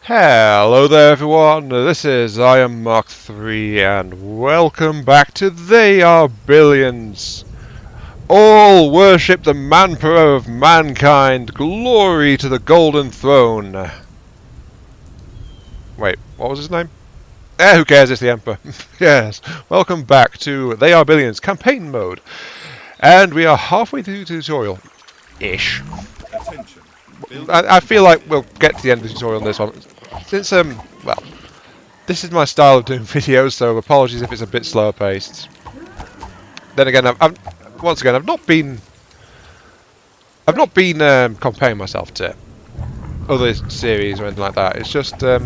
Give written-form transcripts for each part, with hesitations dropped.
Hello there everyone, this is I Am Mark 3 and welcome back to They Are Billions. All worship the Emperor of mankind, glory to the golden throne. Wait, what was his name? Who cares, it's the Emperor. Yes, welcome back to They Are Billions campaign mode. And we are halfway through the tutorial-ish. I feel like we'll get to the end of the tutorial on this one. Since, well, this is my style of doing videos, so apologies if it's a bit slower paced. Then again, I've not been comparing myself to other series or anything like that. It's just, I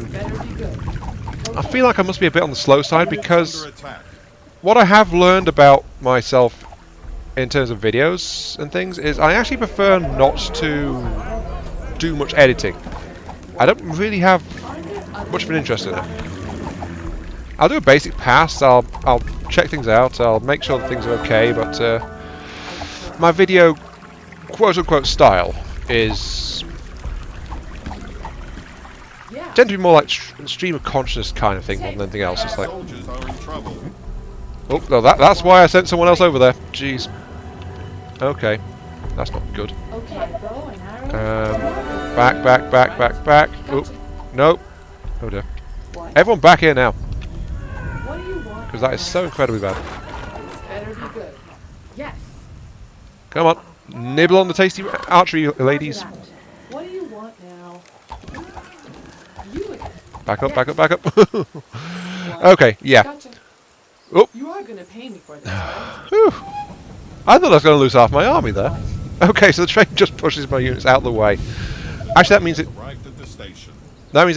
feel like I must be a bit on the slow side because what I have learned about myself in terms of videos and things is I actually prefer not to do much editing. I don't really have much of an interest in it. I'll do a basic pass, I'll check things out, I'll make sure that things are okay, but my video quote-unquote style is tend to be more like stream of consciousness kind of thing more than anything else. It's like, oh, no, that's why I sent someone else over there. Jeez. Okay, that's not good. Back. Oh, nope. Oh dear. Everyone back here now. Because that is so incredibly bad. Come on. Nibble on the tasty archery, ladies. What do you want now? Back up. Okay, yeah. Gotcha. Oh. You are gonna pay me for this, right? Whew. I thought I was going to lose half my army there. Okay, so the train just pushes my units out of the way. Actually, that means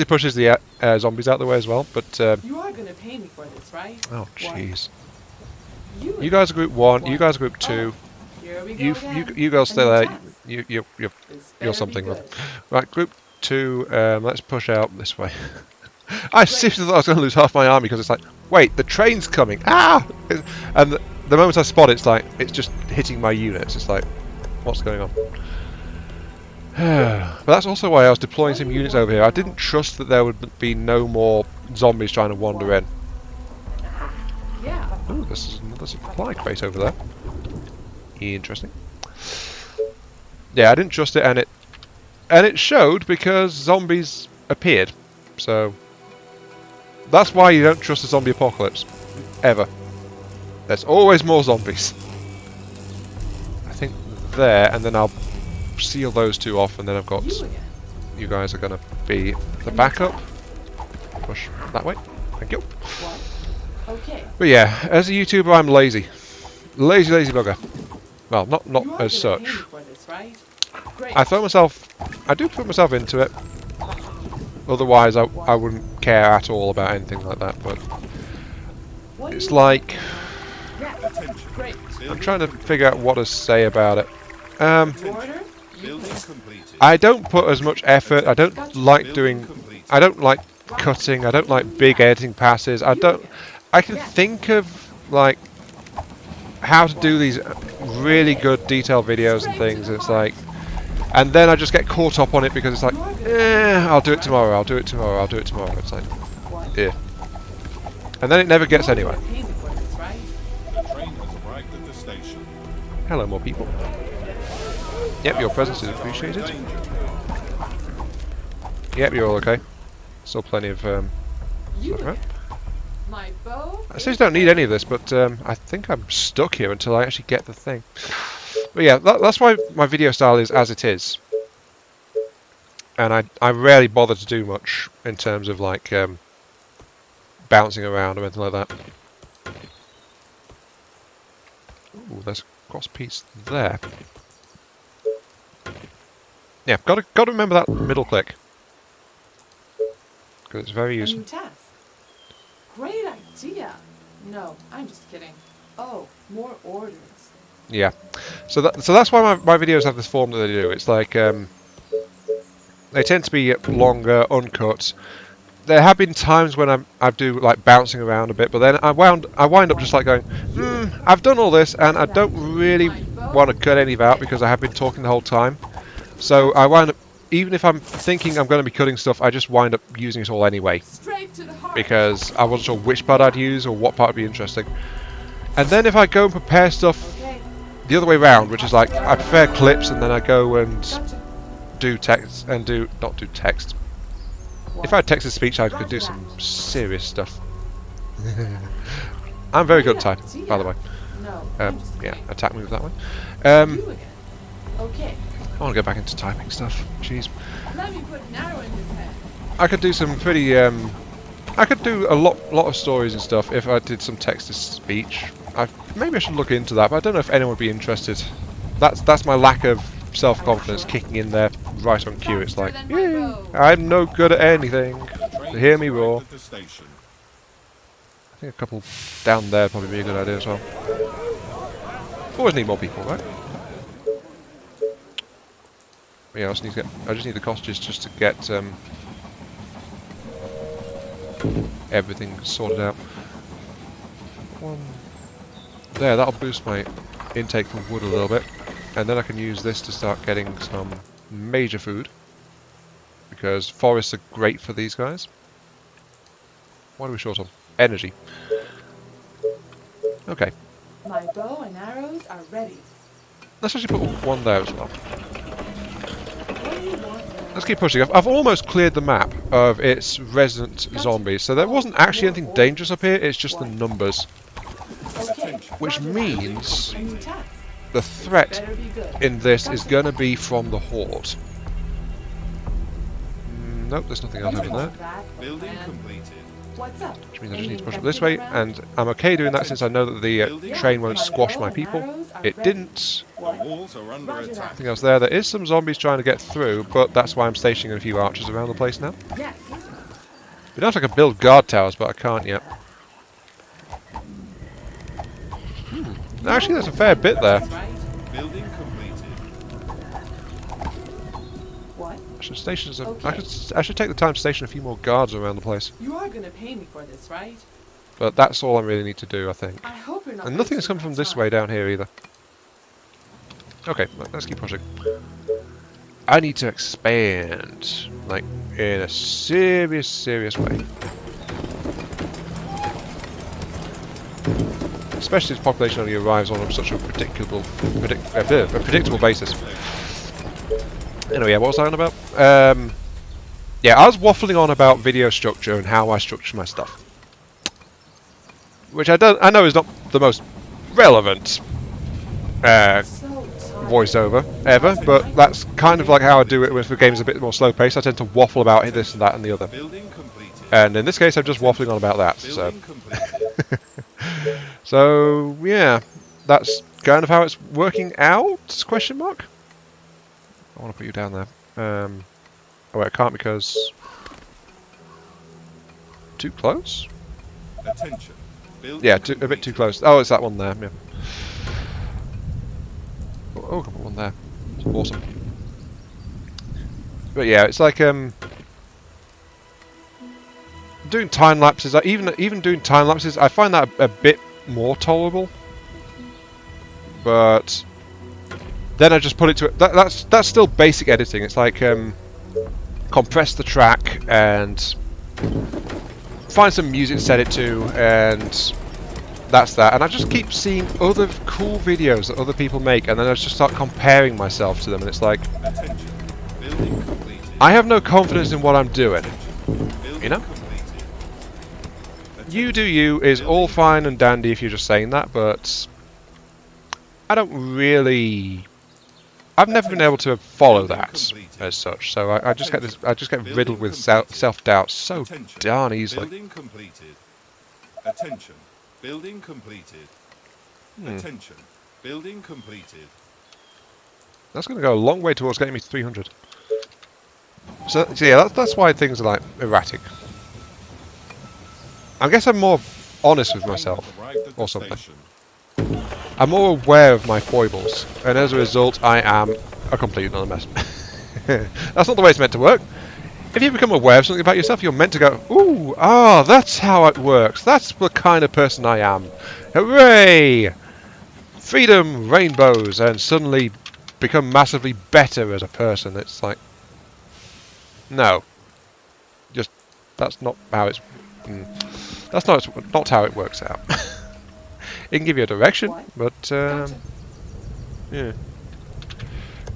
it pushes the zombies out of the way as well. But you are gonna pay me for this, right? oh, jeez. You You guys are group 1. You guys are group 2. Here we go You girls stay there. You're This something. better be good. Right, group 2. Let's push out this way. I seriously thought I was going to lose half my army because it's like, wait, the train's coming. Ah! And the moment I spot it, it's just hitting my units. It's like, what's going on? But that's also why I was deploying some units over here. I didn't trust that there would be no more zombies trying to wander in. Yeah. Ooh, this is another supply crate over there. Interesting. Yeah, I didn't trust it, and it showed because zombies appeared. So that's why you don't trust a zombie apocalypse ever. There's always more zombies. I think there, and then I'll seal those two off, and then I've got you guys are gonna be the backup. Push that way. Thank you. What? Okay. But yeah, as a YouTuber, I'm lazy. Lazy bugger. Well, not You are as gonna such. pay me for this, right? Great. I do put myself into it. Otherwise, I wouldn't care at all about anything like that. But What do it's you like want? Yes. Great. I'm trying to figure out what to say about it. Order? I don't put as much effort. I don't like cutting. I don't like big editing passes. I can think of like how to do these really good detailed videos and things. It's like, and then I just get caught up on it because it's like, I'll do it tomorrow. It's like, yeah. And then it never gets anywhere. Pay me for this, right? Hello, more people. Yep, your presence is appreciated. Yep, you're all okay. Still plenty of You stuff around. My bow? I seriously don't need any of this, but I think I'm stuck here until I actually get the thing. But yeah, that's why my video style is as it is. And I rarely bother to do much in terms of like bouncing around or anything like that. Ooh, there's a cross piece there. Yeah, got to remember that middle click because it's very A useful. new task. Great idea. No, I'm just kidding. Oh, more orders. Yeah, so that's why my videos have this form that they do. It's like they tend to be longer, uncut. There have been times when I do like bouncing around a bit, but then I wind up just like going, I've done all this and I don't really want to cut any of it out because I have been talking the whole time. So I wind up even if I'm thinking I'm going to be cutting stuff, I just wind up using it all anyway. Straight to the heart. Because I wasn't sure which part I'd use or what part would be interesting. And then if I go and prepare stuff Okay. the other way around, which is like I prepare clips and then I go and Gotcha. do text and not do text. What? If I had text to speech, I could do some serious stuff. I'm very good at typing, by the way. No. I'm just Yeah, kidding. attack move that way. You again. Okay. I want to go back into typing stuff. Jeez. Let me put an arrow in his head. I could do some pretty I could do a lot of stories and stuff if I did some text to speech. Maybe I should look into that, but I don't know if anyone would be interested. That's my lack of self-confidence kicking in there right on cue. It's like, "Yay, I'm no good at anything." Hear me roar. The station. I think a couple down there would probably be a good idea as well. Always need more people, right? Yeah, I just need the cottages just to get everything sorted out. There, that'll boost my intake from wood a little bit, and then I can use this to start getting some major food, because forests are great for these guys. What are we short on? Energy. Okay, My bow and arrows are ready. let's actually put one there as well. What do you want now? Let's keep pushing. I've almost cleared the map of its resident zombies, so there wasn't actually anything dangerous up here, it's just the numbers. Okay. Which Roger that. means A new task. the threat Better be good. in this is going to be from the Horde. Nope, there's nothing else over there. That, Building man. completed. What's up? Which means I just Any need to push up infected this way, around? and I'm okay doing that since I know that the train won't squash my people. It didn't. The walls are under Roger that. attack. Nothing else there. There is some zombies trying to get through, but that's why I'm stationing a few archers around the place now. Yes. We don't have to build guard towers, but I can't yet. Actually, there's a fair bit there. That's right. Building completed. What? I should station some. Okay. I should take the time to station a few more guards around the place. You are gonna pay me for this, right? But that's all I really need to do, I think. I hope you're not. And nothing has come wasting from my this time. way down here either. Okay, let's keep pushing. I need to expand, like, in a serious way. Especially as population only arrives on such a predictable basis. Anyway, yeah, what was I on about? Yeah, I was waffling on about video structure and how I structure my stuff. Which I know is not the most relevant So tired. voiceover ever, but that's kind of like how I do it with the game's a bit more slow paced. I tend to waffle about this and that and the other. Building completed. And in this case I'm just waffling on about that. So Building completed. so yeah, that's kind of how it's working out, question mark? I want to put you down there. Oh wait, I can't because too close? Attention. Building Yeah, a bit too close. Oh, it's that one there, yeah. Oh, I can put one there. It's awesome. But yeah, it's like doing time lapses. Even doing time lapses, I find that a bit more tolerable. But then I just put it to that's still basic editing. It's like compress the track and find some music to set it to, and that's that. And I just keep seeing other cool videos that other people make, and then I just start comparing myself to them, and it's like, Attention. Building completed. I have no confidence in what I'm doing. Building You know? completed. You do you is all fine and dandy if you're just saying that, but I don't really. I've never been able to follow that as such, so I just get riddled with self-doubt so Attention. darn easily. Building completed. Attention. Building completed. Attention. Building completed. That's going to go a long way towards getting me to 300. So yeah, that's why things are like erratic. I guess I'm more honest with myself, Arrived at the or something. station. I'm more aware of my foibles, and as a result, I am a complete nut mess. That's not the way it's meant to work. If you become aware of something about yourself, you're meant to go, ooh, that's how it works. That's the kind of person I am. Hooray! Freedom, rainbows, and suddenly become massively better as a person. It's like, No. Just that's not how it's. That's not how it works out. It can give you a direction, What? but Gotcha. yeah.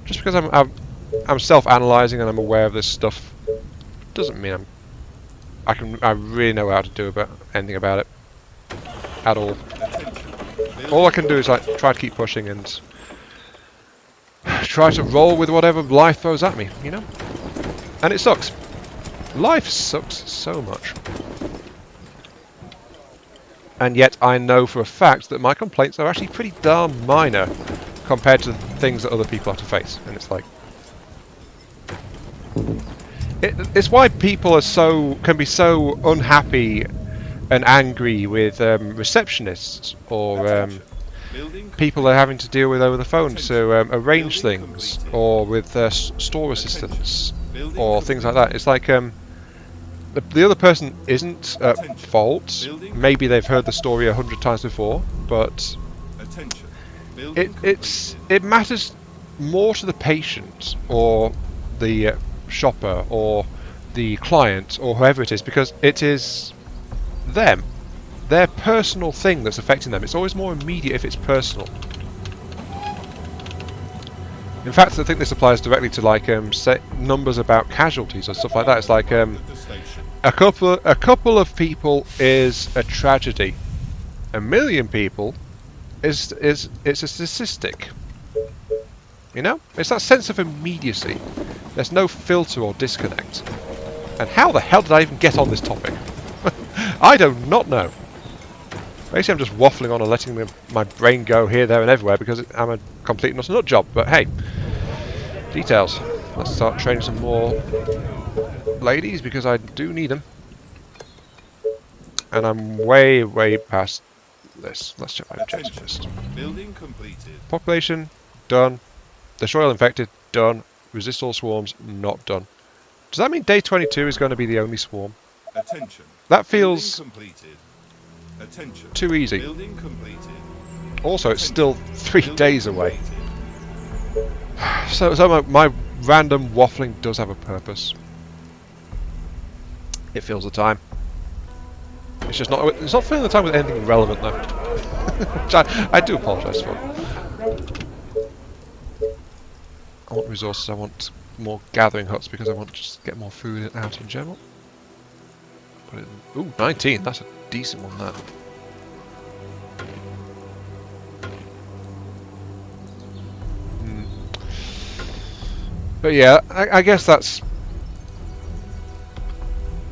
Just because I'm self-analyzing and I'm aware of this stuff doesn't mean I really know how to do anything about it at all. All I can do is like try to keep pushing and try to roll with whatever life throws at me, you know? And it sucks. Life sucks so much. And yet I know for a fact that my complaints are actually pretty darn minor compared to the things that other people have to face. And it's like... It's why people can be so unhappy and angry with receptionists or people they're having to deal with over the phone to arrange things, or with store assistants or things like that. It's like the other person isn't at fault. Maybe they've heard the story 100 times before, but it matters more to the patient or the shopper or the client or whoever it is, because it is them, their personal thing that's affecting them. It's always more immediate if it's personal. In fact, I think this applies directly to like numbers about casualties or stuff like that. It's like a couple of people is a tragedy. 1 million people it's a statistic. You know, it's that sense of immediacy. There's no filter or disconnect. And how the hell did I even get on this topic? I do not know. Basically, I'm just waffling on and letting my brain go here, there, and everywhere because I'm a complete nut job. But hey, details. Let's start training some more ladies because I do need them. And I'm way, way past this. Let's check my objective list. Building completed. Population done. Destroy all infected done. Resist all swarms not done. Does that mean day 22 is going to be the only swarm? Attention. That feels completed. Attention. too easy. Building completed. Also, it's still 3 Building days away. completed. So my random waffling does have a purpose. It fills the time. It's just not. It's not filling the time with anything relevant though. Which I do apologise for. I want resources. I want more gathering huts because I want to just get more food out in general. Put it in, ooh, 19. That's a decent one. That. But yeah, I guess that's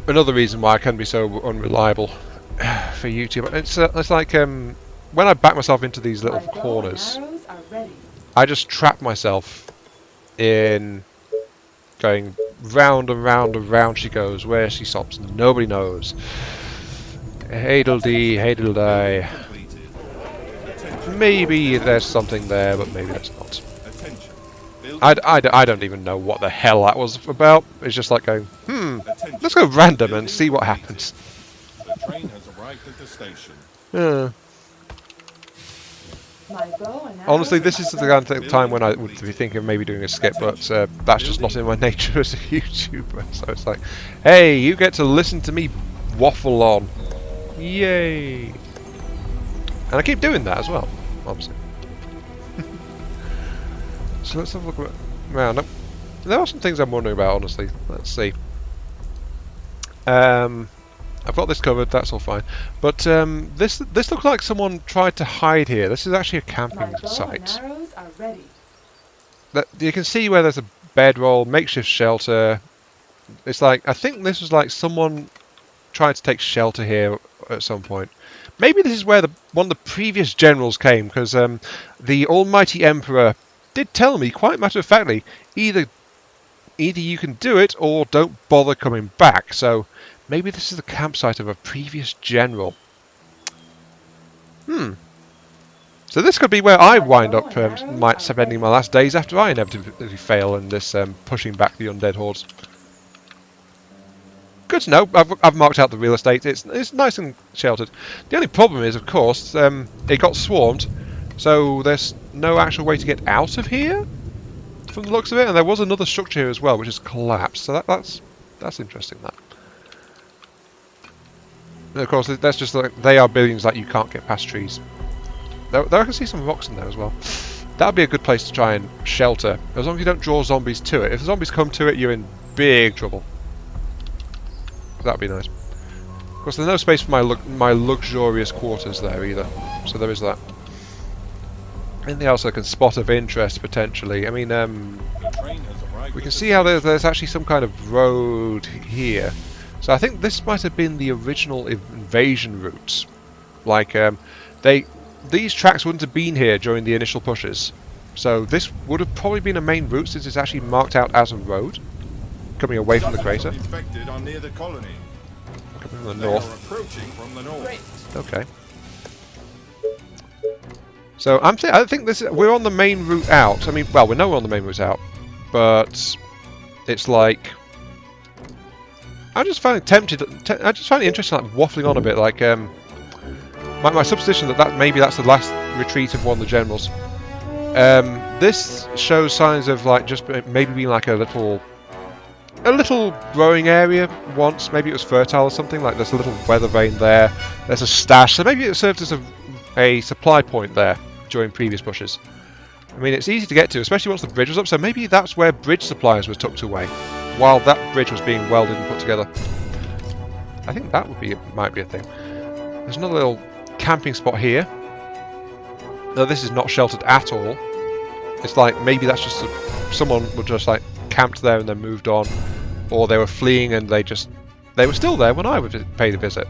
another reason why I can be so unreliable for YouTube. It's like when I back myself into these little My bow and corners, arrows are ready. I just trap myself in going round and round and round she goes, where she stops, nobody knows. Hadeldy, hadeldie. Completed. Attention. Maybe there's something there, but maybe there's not. Attention. I don't even know what the hell that was about. It's just like going, Attention. let's go random and see what happens. The train has arrived at the station. Yeah. My bow and arrows Honestly, this is are the ready. kind of time when I would be thinking of maybe doing a skip, but that's just not in my nature as a YouTuber. So it's like, hey, you get to listen to me waffle on. Yay! And I keep doing that as well, obviously. So let's have a look around. There are some things I'm wondering about, honestly. Let's see. I've got this covered, that's all fine. But this looks like someone tried to hide here. This is actually a My camping bow and site. arrows are ready. You can see where there's a bedroll, makeshift shelter. It's like, I think this was like someone tried to take shelter here at some point. Maybe this is where one of the previous generals came, because the almighty emperor did tell me quite matter-of-factly, either you can do it or don't bother coming back. So maybe this is the campsite of a previous general. So this could be where I wind up spending my last days after I inevitably fail in this pushing back the undead hordes. Good to know. I've marked out the real estate. It's nice and sheltered. The only problem is, of course, it got swarmed, so there's no actual way to get out of here, from the looks of it. And there was another structure here as well, which has collapsed. So that's That's interesting, that. And of course, that's just like, they are buildings that you can't get past trees. Though I can see some rocks in there as well. That would be a good place to try and shelter, as long as you don't draw zombies to it. If the zombies come to it, you're in big trouble. That would be nice. Of course, there's no space for my luxurious quarters there either, so there is that. Anything else I can spot of interest, potentially? I mean, The train has arrived we at can the see how station. there's actually some kind of road here. So I think this might have been the original invasion route. Like, these tracks wouldn't have been here during the initial pushes. So this would have probably been a main route since it's actually marked out as a road. Coming away from the crater. Dozens of infected are near the colony. Coming from the They north. are approaching from the north. Great. Okay. So I think we're on the main route out. I mean, well, we know we're on the main route out, but it's like I just find it I just find it interesting, like waffling on a bit. Like my supposition that maybe that's the last retreat of one of the generals. This shows signs of like just maybe being like a little growing area once. Maybe it was fertile or something. Like there's a little weather vane there. There's a stash. So maybe it served as a supply point there during previous pushes. I mean, it's easy to get to, especially once the bridge was up, so maybe that's where bridge supplies were tucked away, while that bridge was being welded and put together. I think that might be a thing. There's another little camping spot here. No, this is not sheltered at all. It's like, maybe that's just someone would just like camped there and then moved on, or they were fleeing and they were still there when I would pay the visit.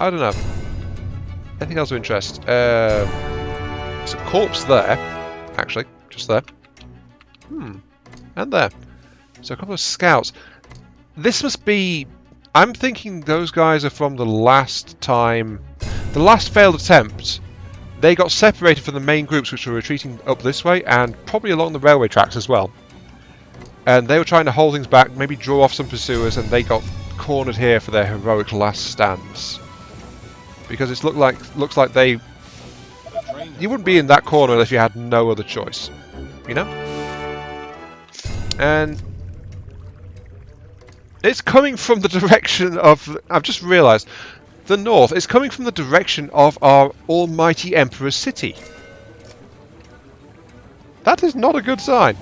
I don't know. Anything else of interest? There's a corpse there, actually, just there. And there. So a couple of scouts. This must be... I'm thinking those guys are from the last time... The last failed attempt. They got separated from the main groups which were retreating up this way, and probably along the railway tracks as well. And they were trying to hold things back, maybe draw off some pursuers, and they got cornered here for their heroic last stands. Because it looks like they... You wouldn't be in that corner if you had no other choice, you know? And it's coming from the direction of... I've just realised, the north is coming from the direction of our almighty Emperor's city. That is not a good sign.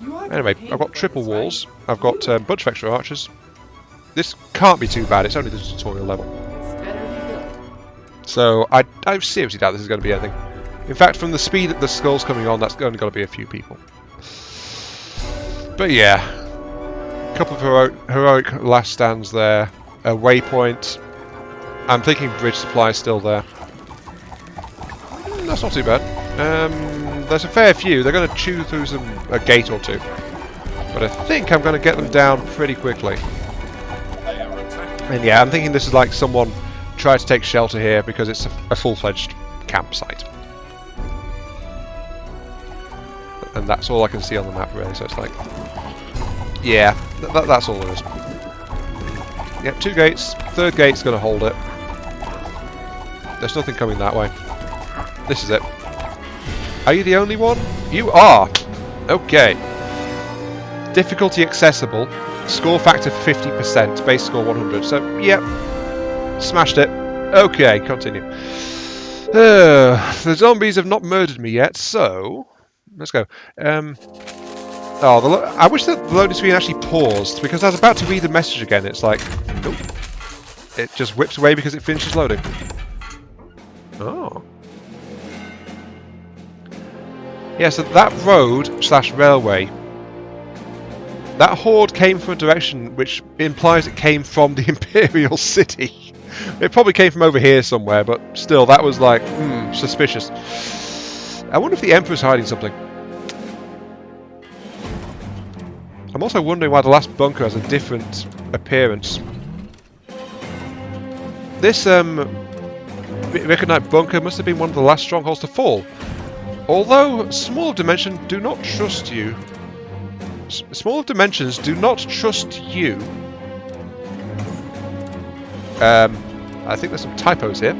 Anyway, I've got triple walls. I've got a bunch of extra archers. This can't be too bad, it's only the tutorial level. So I seriously doubt this is going to be anything. In fact, from the speed that the skull's coming on, that's only got to be a few people. But yeah, a couple of heroic last stands there. A waypoint. I'm thinking bridge supply is still there. That's not too bad. There's a fair few. They're going to chew through a gate or two. But I think I'm going to get them down pretty quickly. And yeah, I'm thinking this is like someone tried to take shelter here because it's a full-fledged campsite. And that's all I can see on the map, really. So it's like, yeah, that's all there is. Yep, 2 gates. 3rd gate's going to hold it. There's nothing coming that way. This is it. Are you the only one? You are! Okay. Difficulty accessible. Score factor 50%. Base score 100. So, yep. Smashed it. Okay, continue. The zombies have not murdered me yet, so... Let's go. I wish that the loading screen actually paused, because I was about to read the message again. It's like, nope. It just whips away because it finishes loading. Oh. Yeah, so that road/railway, that horde came from a direction which implies it came from the Imperial City. It probably came from over here somewhere, but still, that was like, suspicious. I wonder if the Emperor's hiding something. I'm also wondering why the last bunker has a different appearance. This recondite bunker must have been one of the last strongholds to fall. Although small of dimension do not trust you. Small of dimensions do not trust you. I think there's some typos here.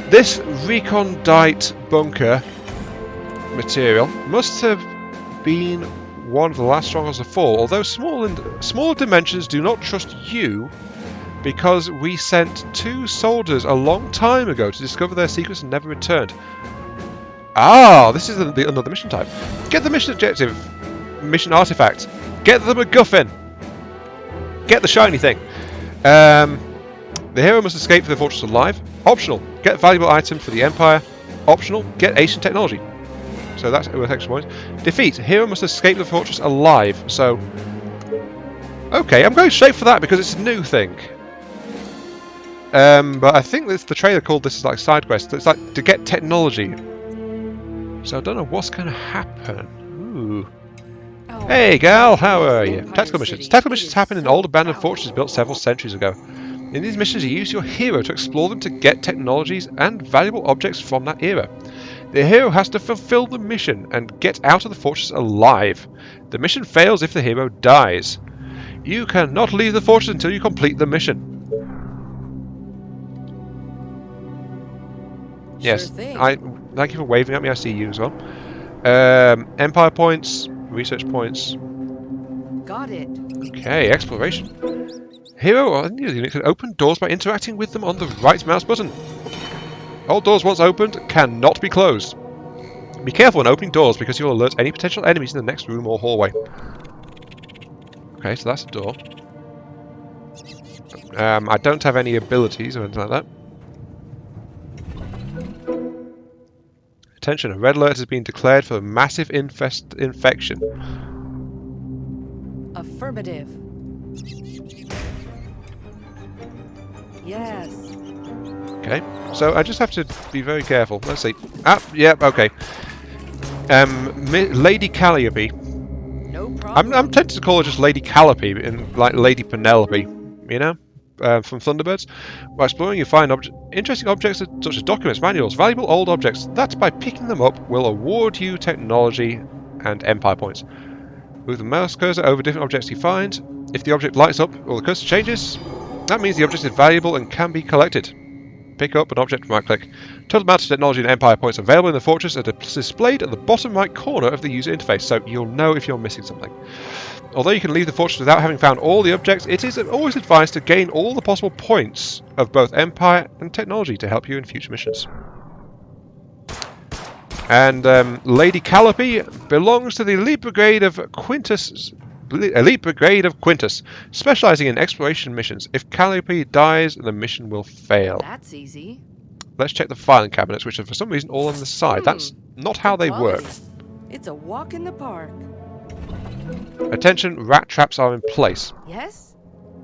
This recondite bunker material must have been one of the last strongholds to fall. Although smaller dimensions do not trust you, because we sent 2 soldiers a long time ago to discover their secrets and never returned. Ah, this is another mission type. Get the mission objective. Mission artifact. Get the MacGuffin. Get the shiny thing. The hero must escape from the fortress alive. Optional. Get valuable item for the Empire. Optional. Get ancient technology. So that's worth extra points. Defeat. Hero must escape the fortress alive. So, okay, I'm going straight for that because it's a new thing. But I think the trailer called this like side quest. It's like to get technology. So I don't know what's going to happen. Ooh. Oh, Hey gal, how are you? Empire Tactical missions. City. Tactical It missions is happen in so old abandoned powerful. fortresses built several centuries ago. In these missions you use your hero to explore them to get technologies and valuable objects from that era. The hero has to fulfill the mission and get out of the fortress alive. The mission fails if the hero dies. You cannot leave the fortress until you complete the mission. Yes, Sure thing. I thank you for waving at me. I see you as well. Empire points, research points. Got it. Okay, exploration. Hero or new unit can open doors by interacting with them on the right mouse button. All doors once opened cannot be closed. Be careful when opening doors because you will alert any potential enemies in the next room or hallway. Okay, so that's a door. I don't have any abilities or anything like that. Attention, a red alert has been declared for a massive infection. Affirmative. Yes. Okay, so I just have to be very careful. Let's see. Ah, yep, okay. Lady Calliope. No problem. I'm tempted to call her just Lady Calliope, like Lady Penelope, you know, from Thunderbirds. By exploring, you find interesting objects such as documents, manuals, valuable old objects. That by picking them up will award you technology and empire points. Move the mouse cursor over different objects you find. If the object lights up or the cursor changes, that means the object is valuable and can be collected. Pick up an object, right click. Total amount of technology and empire points available in the fortress are displayed at the bottom right corner of the user interface, so you'll know if you're missing something. Although you can leave the fortress without having found all the objects, it is always advised to gain all the possible points of both empire and technology to help you in future missions. And Lady Calliope belongs to the elite brigade of Quintus, specializing in exploration missions. If Calliope dies, the mission will fail. That's easy. Let's check the filing cabinets, which are for some reason all on the side. That's not how they work. Quality. It's a walk in the park. Attention, rat traps are in place. Yes?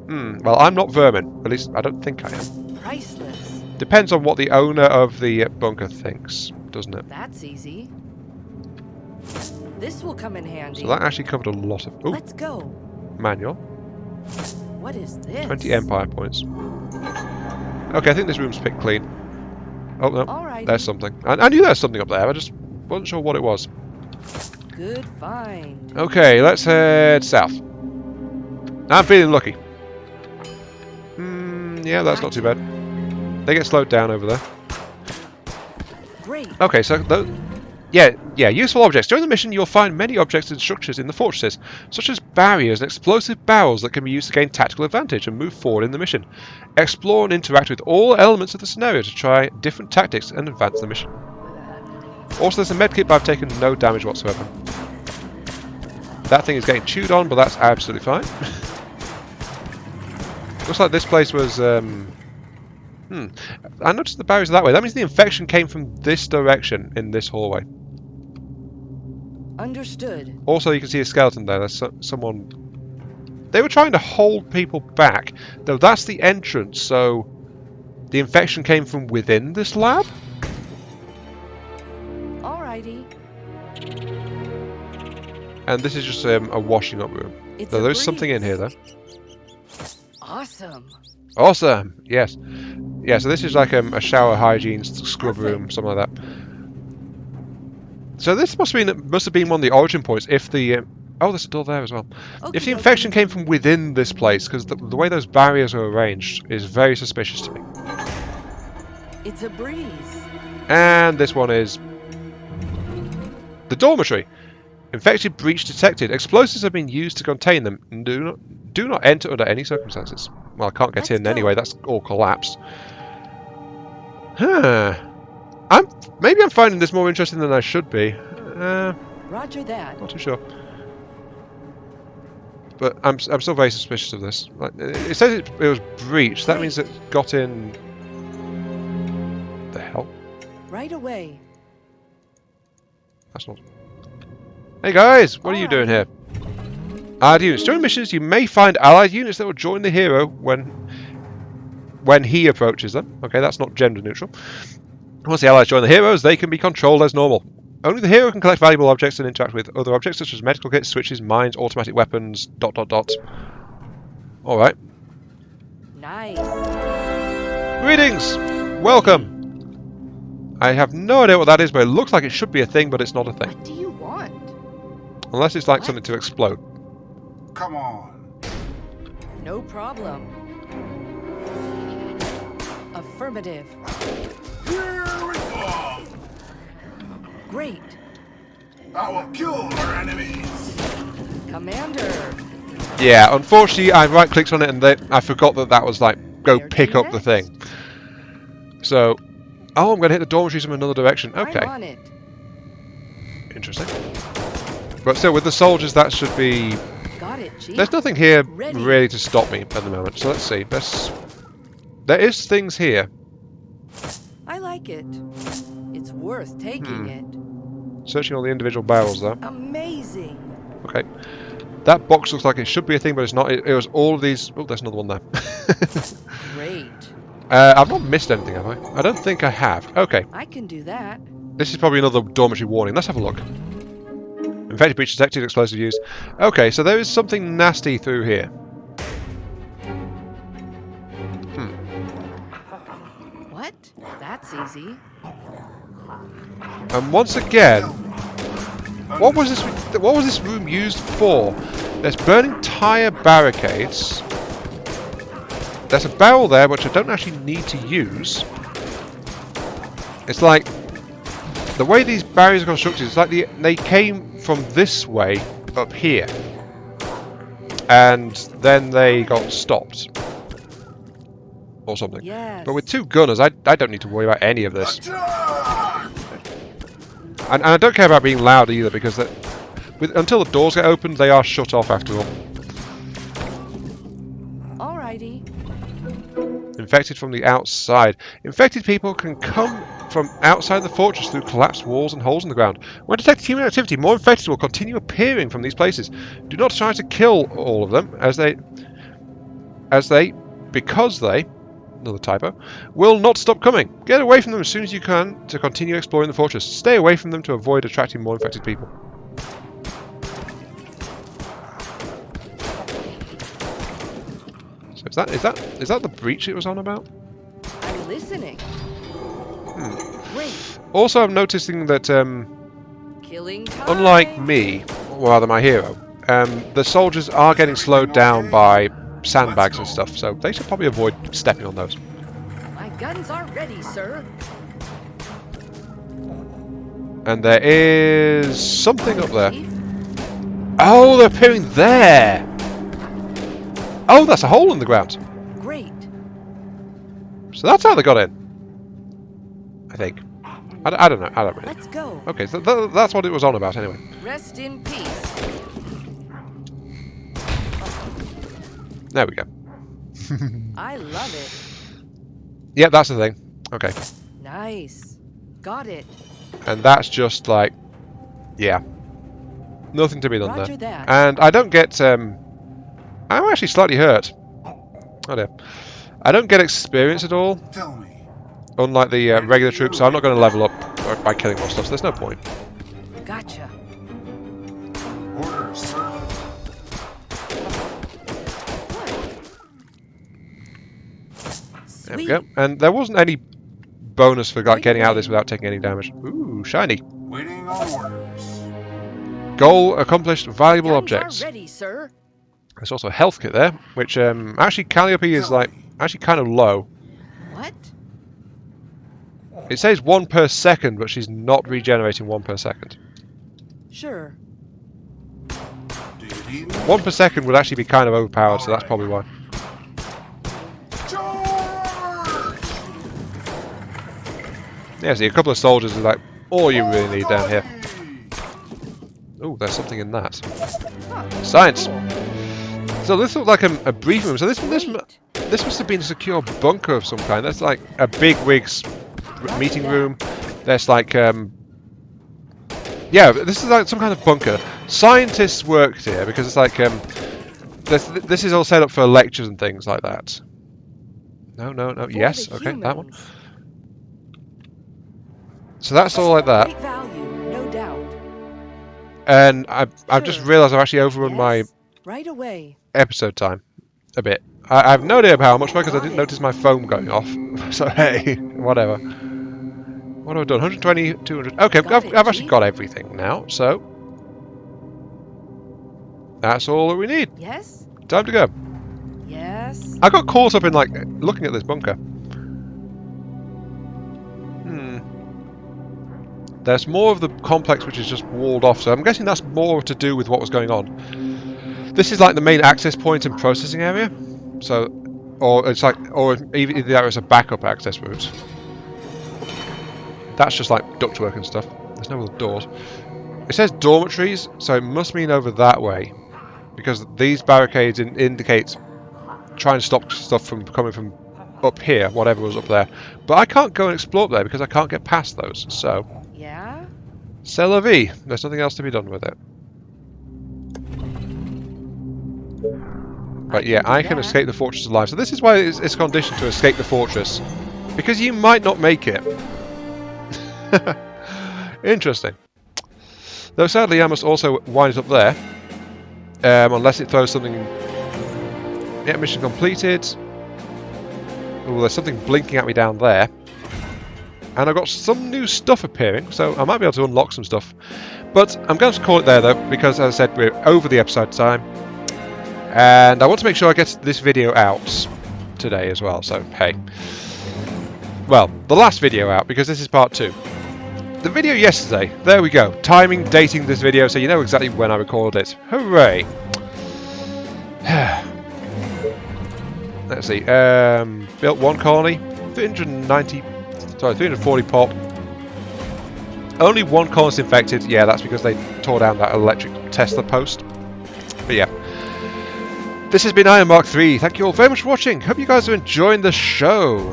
Well, I'm not vermin. At least I don't think I am. Priceless. Depends on what the owner of the bunker thinks, doesn't it? That's easy. This will come in handy. So that actually covered a lot of... Ooh, Let's go. manual. What is this? 20 empire points. Okay, I think this room's picked clean. Oh, no. Alrighty. There's something. I knew there was something up there. I just wasn't sure what it was. Good find. Okay, let's head south. I'm feeling lucky. Yeah, that's not too bad. They get slowed down over there. Great. Okay, so yeah, useful objects. During the mission, you'll find many objects and structures in the fortresses, such as barriers and explosive barrels that can be used to gain tactical advantage and move forward in the mission. Explore and interact with all elements of the scenario to try different tactics and advance the mission. Also, there's a medkit, but I've taken no damage whatsoever. That thing is getting chewed on, but that's absolutely fine. Looks like this place was... I noticed the barriers are that way. That means the infection came from this direction in this hallway. Understood. Also, you can see a skeleton there. There's someone... They were trying to hold people back. Though that's the entrance, so... The infection came from within this lab? Alrighty. And this is just a washing up room. It's So a there's something in here, though. Awesome. Awesome! Yes. Yeah, so this is like a shower hygiene scrub room, Perfect. something like that. So this must have been one of the origin points if the... oh, there's a door there as well. If the Okey-dokey. infection came from within this place, because the way those barriers are arranged is very suspicious to me. It's a breeze. And this one is... the dormitory. Infected breach detected. Explosives have been used to contain them. Do not enter under any circumstances. Well, I can't get Let's in go. anyway. That's all collapsed. Huh. Maybe I'm finding this more interesting than I should be. Roger that. Not too sure. But I'm still very suspicious of this. Like, it says it was breached. That means it got in. The hell? Right away. That's not. Hey guys, what are you doing here? Alrighty. Allied units. During missions, you may find allied units that will join the hero when he approaches them. Okay, that's not gender neutral. Once the allies join the heroes, they can be controlled as normal. Only the hero can collect valuable objects and interact with other objects such as medical kits, switches, mines, automatic weapons, ... Alright. Nice. Greetings! Welcome! I have no idea what that is, but it looks like it should be a thing, but it's not a thing. What do you want? Unless it's like something to explode. Come on. No problem. Affirmative. Here we go. Great. I will kill our enemies. Commander. Yeah, unfortunately I right-clicked on it and I forgot that was like, go Where to pick up the next? thing. So, oh, I'm going to hit the dormitories from another direction. I'm Okay, on it. interesting. But still, with the soldiers, that should be... Got it, Chief. There's nothing here Ready. really to stop me at the moment. So let's see. There is things here. I like it. It's worth taking it. Searching all the individual barrels though. Amazing. Okay. That box looks like it should be a thing, but it's not. It was all of these... Oh, there's another one there. Great. I've not missed anything, have I? I don't think I have. Okay. I can do that. This is probably another dormitory warning. Let's have a look. Infected breach detected, explosive used. Okay, so there is something nasty through here. What? That's easy. And once again, what was this room used for? There's burning tire barricades. There's a barrel there which I don't actually need to use. It's like the way these barriers are constructed, it's like they came from this way up here. And then they got stopped. Or something. Yes. But with two gunners, I don't need to worry about any of this. And I don't care about being loud either, because until the doors get opened, they are shut off after all. Alrighty. Infected from the outside. Infected people can come from outside the fortress through collapsed walls and holes in the ground. When detected human activity, more infected will continue appearing from these places. Do not try to kill all of them, because they, another typo, will not stop coming. Get away from them as soon as you can to continue exploring the fortress. Stay away from them to avoid attracting more infected people. So is that the breach it was on about? I'm listening. Great. Also, I'm noticing that Killing time. unlike me, or rather my hero, the soldiers are getting slowed down by sandbags and stuff, so they should probably avoid stepping on those. My guns are ready, sir. And there is something up there. Chief. Oh, they're appearing there! Oh, that's a hole in the ground. Great. So that's how they got in. I think. I don't know. I don't really. Let's go. Okay, so that's what it was on about anyway. Rest in peace. There we go. I love it. Yeah, that's the thing. Okay. Nice. Got it. And that's just like... Yeah. Nothing to be done Roger there. that. And I don't get... I'm actually slightly hurt. Oh dear. I don't get experience at all. Tell me. Unlike the regular troops, so I'm not going to level up by killing more stuff, so there's no point. Gotcha. Orders, sir. There we Sweet. go. And there wasn't any bonus for like, getting out of this without taking any damage. Ooh, shiny. Waiting on orders. Goal accomplished, valuable Guns objects. are ready, sir. There's also a health kit there, which actually Calliope is like actually kind of low. What? It says 1 per second, but she's not regenerating 1 per second. Sure. Waiting. 1 per second would actually be kind of overpowered, so that's probably why. Charge! Yeah, see, a couple of soldiers are like all you really need down here. Oh, there's something in that. Science! So this looks like a briefing room. So this must have been a secure bunker of some kind. That's like a big wig's meeting room. There's like yeah, this is like some kind of bunker. Scientists worked here because it's like this is all set up for lectures and things like that. No. Yes, okay, that one. So that's all like that. Great value, no doubt. And I've just realised I've actually overrun my Yes, right away. episode time a bit. I have no idea how much because I didn't notice my phone going off. So hey, whatever. What have I done? 120, 200. Okay, Got it, I've actually G. got everything now. So that's all that we need. Yes? Time to go. Yes. I got caught up in like looking at this bunker. There's more of the complex which is just walled off, so I'm guessing that's more to do with what was going on. This is like the main access point and processing area. So, or it's like, or even there is a backup access route. That's just like ductwork and stuff. There's no other doors. It says dormitories, so it must mean over that way, because these barricades indicate trying to stop stuff from coming from up here, whatever was up there. But I can't go and explore up there because I can't get past those. So, Yeah? c'est la vie. There's nothing else to be done with it. But yeah, I can escape the fortress alive. So this is why it's conditioned to escape the fortress, because you might not make it. Interesting. Though sadly I must also wind it up there. Unless it throws something... Yeah, mission completed. Oh, there's something blinking at me down there. And I've got some new stuff appearing, so I might be able to unlock some stuff. But I'm going to call it there though, because as I said, we're over the episode time. And I want to make sure I get this video out today as well, so hey. Well, the last video out, because this is part 2. The video yesterday, there we go. Timing, dating this video, so you know exactly when I recorded it. Hooray! Let's see. Built one colony, 340 pop. Only one colony's infected. Yeah, that's because they tore down that electric Tesla post. But yeah. This has been Iron Mark 3. Thank you all very much for watching. Hope you guys are enjoying the show.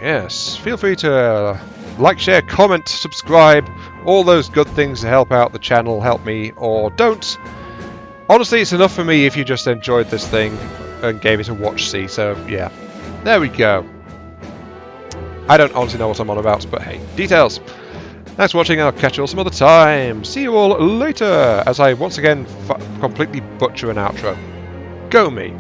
Yes, feel free to like, share, comment, subscribe, all those good things to help out the channel, help me, or don't. Honestly, it's enough for me if you just enjoyed this thing and gave it a watch-see, so yeah. There we go. I don't honestly know what I'm on about, but hey, details. Thanks for watching, and I'll catch you all some other time. See you all later, as I once again completely butcher an outro. Go me.